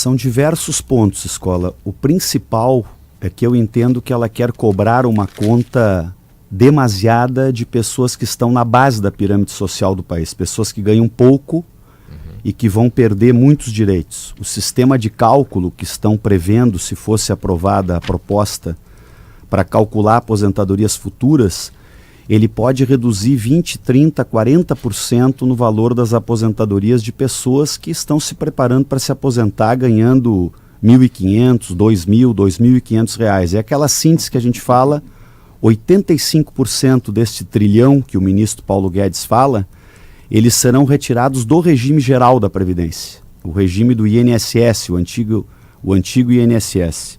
São diversos pontos, Escola. O principal é que eu entendo que ela quer cobrar uma conta demasiada de pessoas que estão na base da pirâmide social do país, pessoas que ganham pouco e que vão perder muitos direitos. O sistema de cálculo que estão prevendo, se fosse aprovada a proposta para calcular aposentadorias futuras, ele pode reduzir 20%, 30%, 40% no valor das aposentadorias de pessoas que estão se preparando para se aposentar ganhando R$1.500, R$2.000, R$2.500. É aquela síntese que a gente fala, 85% deste trilhão que o ministro Paulo Guedes fala, eles serão retirados do regime geral da Previdência, o regime do INSS, o antigo INSS.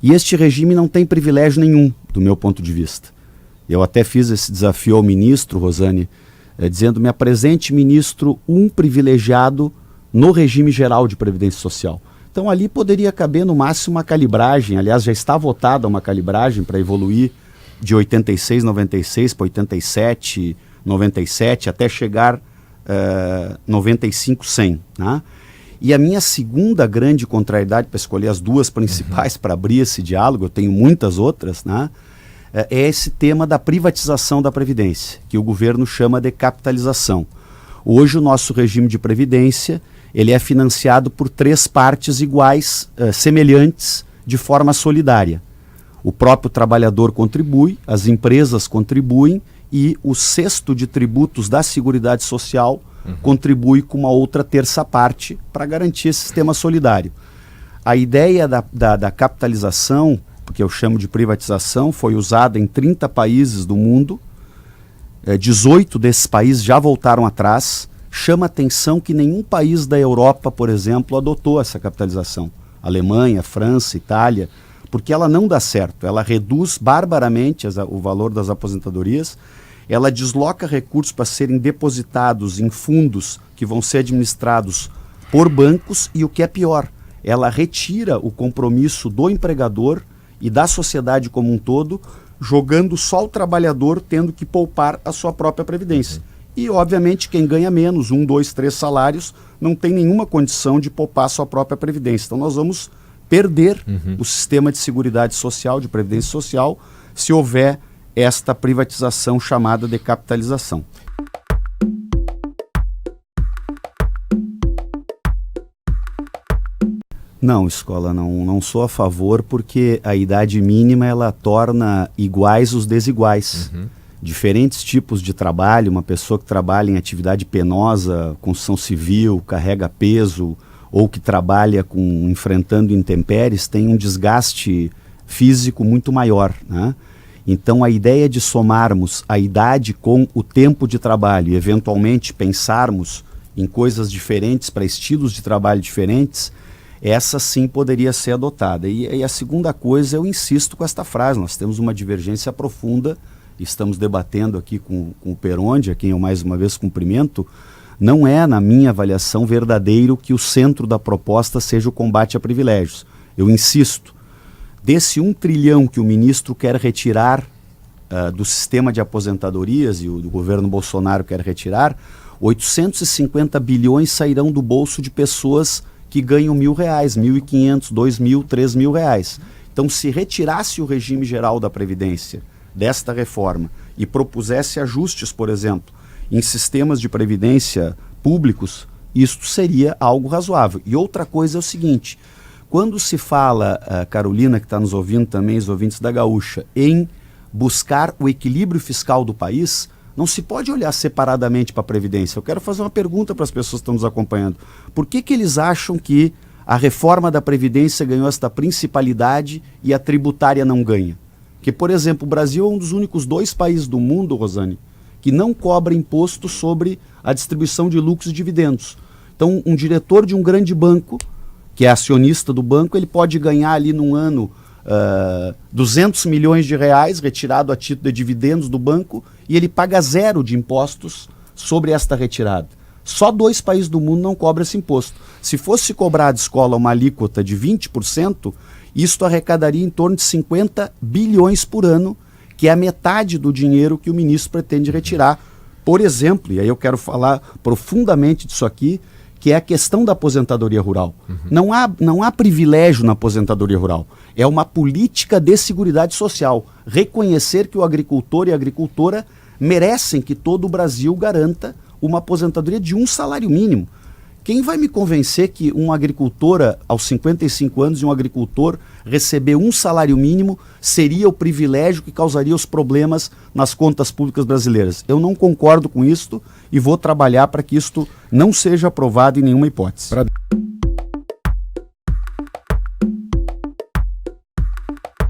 E este regime não tem privilégio nenhum, do meu ponto de vista. Eu até fiz esse desafio ao ministro, Rosane, dizendo, me apresente, ministro, um privilegiado no regime geral de Previdência Social. Então ali poderia caber no máximo uma calibragem, aliás já está votada uma calibragem para evoluir de 86, 96 para 87, 97, até chegar 95, 100. Né? E a minha segunda grande contrariedade, para escolher as duas principais para abrir esse diálogo, eu tenho muitas outras, né? É esse tema da privatização da Previdência, que o governo chama de capitalização. Hoje o nosso regime de Previdência ele é financiado por três partes iguais, semelhantes, de forma solidária. O próprio trabalhador contribui, as empresas contribuem e o cesto de tributos da Seguridade Social contribui com uma outra terça parte para garantir esse sistema solidário. A ideia da capitalização, que eu chamo de privatização, foi usada em 30 países do mundo, 18 desses países já voltaram atrás. Chama atenção que nenhum país da Europa, por exemplo, adotou essa capitalização. Alemanha, França, Itália, porque ela não dá certo, ela reduz barbaramente o valor das aposentadorias, ela desloca recursos para serem depositados em fundos que vão ser administrados por bancos e o que é pior, ela retira o compromisso do empregador e da sociedade como um todo, jogando só o trabalhador tendo que poupar a sua própria previdência. E, obviamente, quem ganha menos, 1, 2, 3 salários, não tem nenhuma condição de poupar a sua própria previdência. Então, nós vamos perder o sistema de seguridade social, de previdência social, se houver esta privatização chamada de capitalização. Não, Escola, não sou a favor, porque a idade mínima ela torna iguais os desiguais. Diferentes tipos de trabalho, uma pessoa que trabalha em atividade penosa, construção civil, carrega peso, ou que trabalha enfrentando intempéries, tem um desgaste físico muito maior, né? Então a ideia de somarmos a idade com o tempo de trabalho e eventualmente pensarmos em coisas diferentes para estilos de trabalho diferentes, essa sim poderia ser adotada. E a segunda coisa, eu insisto com esta frase, nós temos uma divergência profunda, estamos debatendo aqui com o Peronde, a quem eu mais uma vez cumprimento, não é, na minha avaliação, verdadeiro que o centro da proposta seja o combate a privilégios. Eu insisto, desse 1 trilhão que o ministro quer retirar do sistema de aposentadorias e o governo Bolsonaro quer retirar, 850 bilhões sairão do bolso de pessoas que ganham R$1.000, R$1.500, R$2.000, R$3.000. Então, se retirasse o regime geral da Previdência desta reforma e propusesse ajustes, por exemplo, em sistemas de previdência públicos, isto seria algo razoável. E outra coisa é o seguinte, quando se fala, Carolina, que está nos ouvindo também, os ouvintes da Gaúcha, em buscar o equilíbrio fiscal do país, não se pode olhar separadamente para a Previdência. Eu quero fazer uma pergunta para as pessoas que estão nos acompanhando. Por que eles acham que a reforma da Previdência ganhou esta principalidade e a tributária não ganha? Porque, por exemplo, o Brasil é um dos únicos 2 países do mundo, Rosane, que não cobra imposto sobre a distribuição de lucros e dividendos. Então, um diretor de um grande banco, que é acionista do banco, ele pode ganhar ali num ano 200 milhões de reais retirado a título de dividendos do banco e ele paga 0 de impostos sobre esta retirada. Só 2 países do mundo não cobram esse imposto. Se fosse cobrar de escola uma alíquota de 20%, isto arrecadaria em torno de 50 bilhões por ano, que é a metade do dinheiro que o ministro pretende retirar. Por exemplo, e aí eu quero falar profundamente disso aqui, que que é a questão da aposentadoria rural. Não há privilégio na aposentadoria rural. É uma política de seguridade social. Reconhecer que o agricultor e a agricultora merecem que todo o Brasil garanta uma aposentadoria de um salário mínimo. Quem vai me convencer que uma agricultora aos 55 anos e um agricultor receber um salário mínimo seria o privilégio que causaria os problemas nas contas públicas brasileiras? Eu não concordo com isto e vou trabalhar para que isto não seja aprovado em nenhuma hipótese.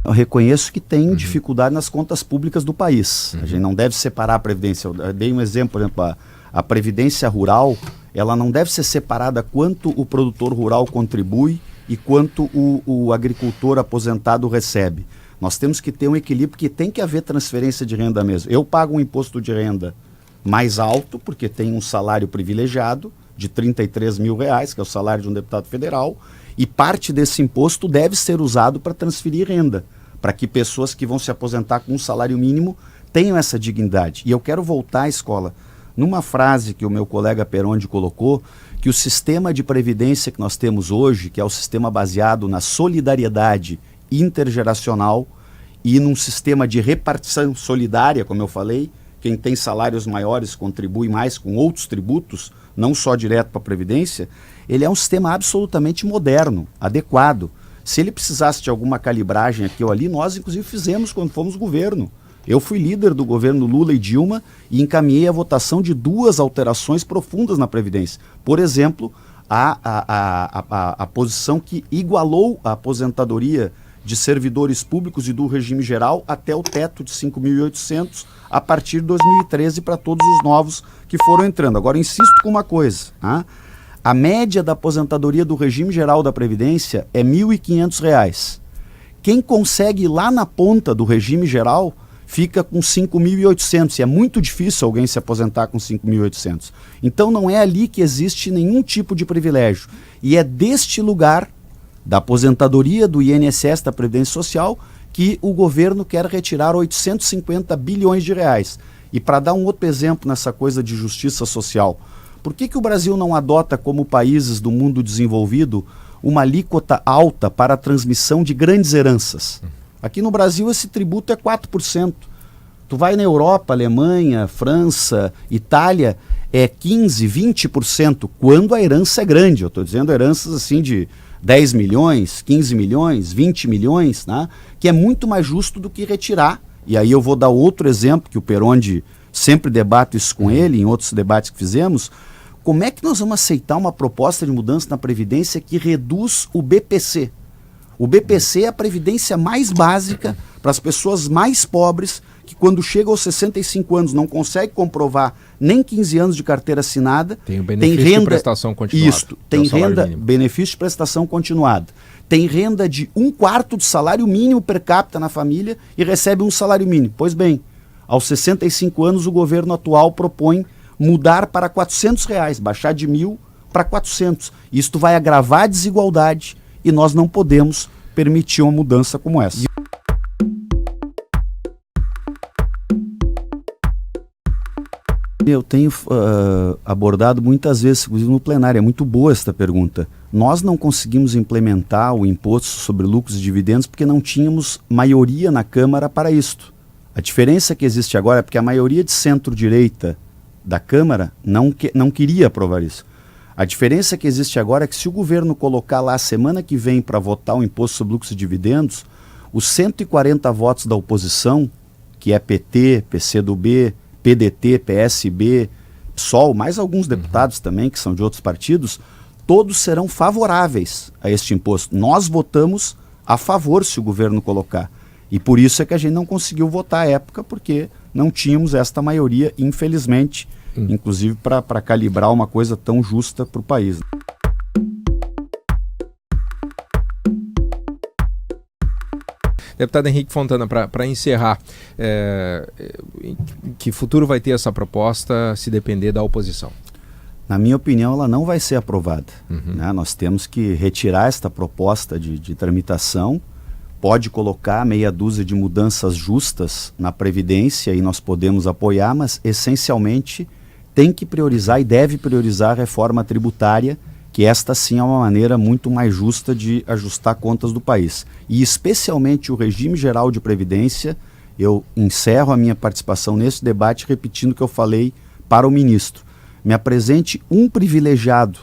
Eu reconheço que tem dificuldade nas contas públicas do país. A gente não deve separar a Previdência. Eu dei um exemplo, por exemplo, a Previdência Rural, ela não deve ser separada quanto o produtor rural contribui e quanto o agricultor aposentado recebe. Nós temos que ter um equilíbrio, porque tem que haver transferência de renda mesmo. Eu pago um imposto de renda mais alto, porque tenho um salário privilegiado de R$33 mil, que é o salário de um deputado federal, e parte desse imposto deve ser usado para transferir renda, para que pessoas que vão se aposentar com um salário mínimo tenham essa dignidade. E eu quero voltar à escola numa frase que o meu colega Perondi colocou, que o sistema de previdência que nós temos hoje, que é o sistema baseado na solidariedade intergeracional e num sistema de repartição solidária, como eu falei, quem tem salários maiores contribui mais com outros tributos, não só direto para a Previdência, ele é um sistema absolutamente moderno, adequado. Se ele precisasse de alguma calibragem aqui ou ali, nós inclusive fizemos quando fomos governo. Eu fui líder do governo Lula e Dilma e encaminhei a votação de 2 alterações profundas na Previdência. Por exemplo, a posição que igualou a aposentadoria de servidores públicos e do regime geral até o teto de 5.800 a partir de 2013 para todos os novos que foram entrando. Agora, insisto com uma coisa, tá? A média da aposentadoria do regime geral da Previdência é R$ 1.500. Quem consegue ir lá na ponta do regime geral fica com 5.800, e é muito difícil alguém se aposentar com 5.800. Então não é ali que existe nenhum tipo de privilégio. E é deste lugar, da aposentadoria do INSS, da Previdência Social, que o governo quer retirar 850 bilhões de reais. E para dar um outro exemplo nessa coisa de justiça social, por que o Brasil não adota, como países do mundo desenvolvido, uma alíquota alta para a transmissão de grandes heranças? Aqui no Brasil esse tributo é 4%. Tu vai na Europa, Alemanha, França, Itália, é 15%, 20%, quando a herança é grande. Eu estou dizendo heranças assim de 10 milhões, 15 milhões, 20 milhões, né? Que é muito mais justo do que retirar. E aí eu vou dar outro exemplo, que o Perondi sempre debate isso com ele, em outros debates que fizemos. Como é que nós vamos aceitar uma proposta de mudança na Previdência que reduz o BPC? O BPC é a previdência mais básica para as pessoas mais pobres que quando chegam aos 65 anos não consegue comprovar nem 15 anos de carteira assinada. Tem o benefício de prestação continuada. Isso, tem renda, benefício de prestação continuada. Tem renda de 1/4 do salário mínimo per capita na família e recebe um salário mínimo. Pois bem, aos 65 anos o governo atual propõe mudar para R$400, baixar de 1.000 para 400. Isto vai agravar a desigualdade e nós não podemos permitir uma mudança como essa. Eu tenho abordado muitas vezes, inclusive no plenário, é muito boa esta pergunta. Nós não conseguimos implementar o imposto sobre lucros e dividendos porque não tínhamos maioria na Câmara para isto. A diferença que existe agora é porque a maioria de centro-direita da Câmara não queria aprovar isso. A diferença que existe agora é que se o governo colocar lá a semana que vem para votar o imposto sobre lucros e dividendos, os 140 votos da oposição, que é PT, PCdoB, PDT, PSB, PSOL, mais alguns deputados também, que são de outros partidos, todos serão favoráveis a este imposto. Nós votamos a favor se o governo colocar. E por isso é que a gente não conseguiu votar à época, porque não tínhamos esta maioria, infelizmente, inclusive para calibrar uma coisa tão justa para o país. Deputado Henrique Fontana, para encerrar, que futuro vai ter essa proposta se depender da oposição? Na minha opinião, ela não vai ser aprovada. Né? Nós temos que retirar esta proposta de tramitação, pode colocar meia dúzia de mudanças justas na Previdência e nós podemos apoiar, mas essencialmente tem que priorizar e deve priorizar a reforma tributária que esta sim é uma maneira muito mais justa de ajustar contas do país. E especialmente o regime geral de previdência, eu encerro a minha participação nesse debate repetindo o que eu falei para o ministro. Me apresente um privilegiado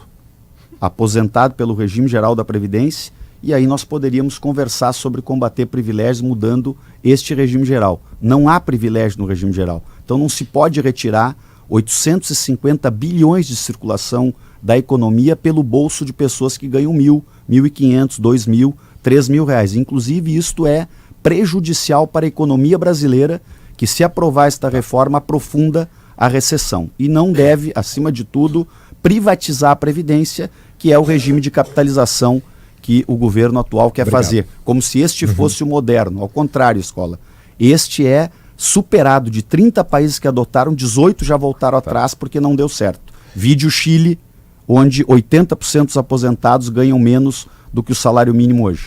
aposentado pelo regime geral da Previdência e aí nós poderíamos conversar sobre combater privilégios mudando este regime geral. Não há privilégio no regime geral. Então não se pode retirar 850 bilhões de circulação da economia pelo bolso de pessoas que ganham 1.000, 1.500, 2.000, 3.000 reais. Inclusive isto é prejudicial para a economia brasileira, que se aprovar esta reforma aprofunda a recessão. E não deve, acima de tudo, privatizar a Previdência, que é o regime de capitalização que o governo atual quer fazer. Como se este fosse o moderno. Ao contrário, Escola. Este é superado. De 30 países que adotaram, 18 já voltaram atrás porque não deu certo. Vide o Chile, onde 80% dos aposentados ganham menos do que o salário mínimo hoje.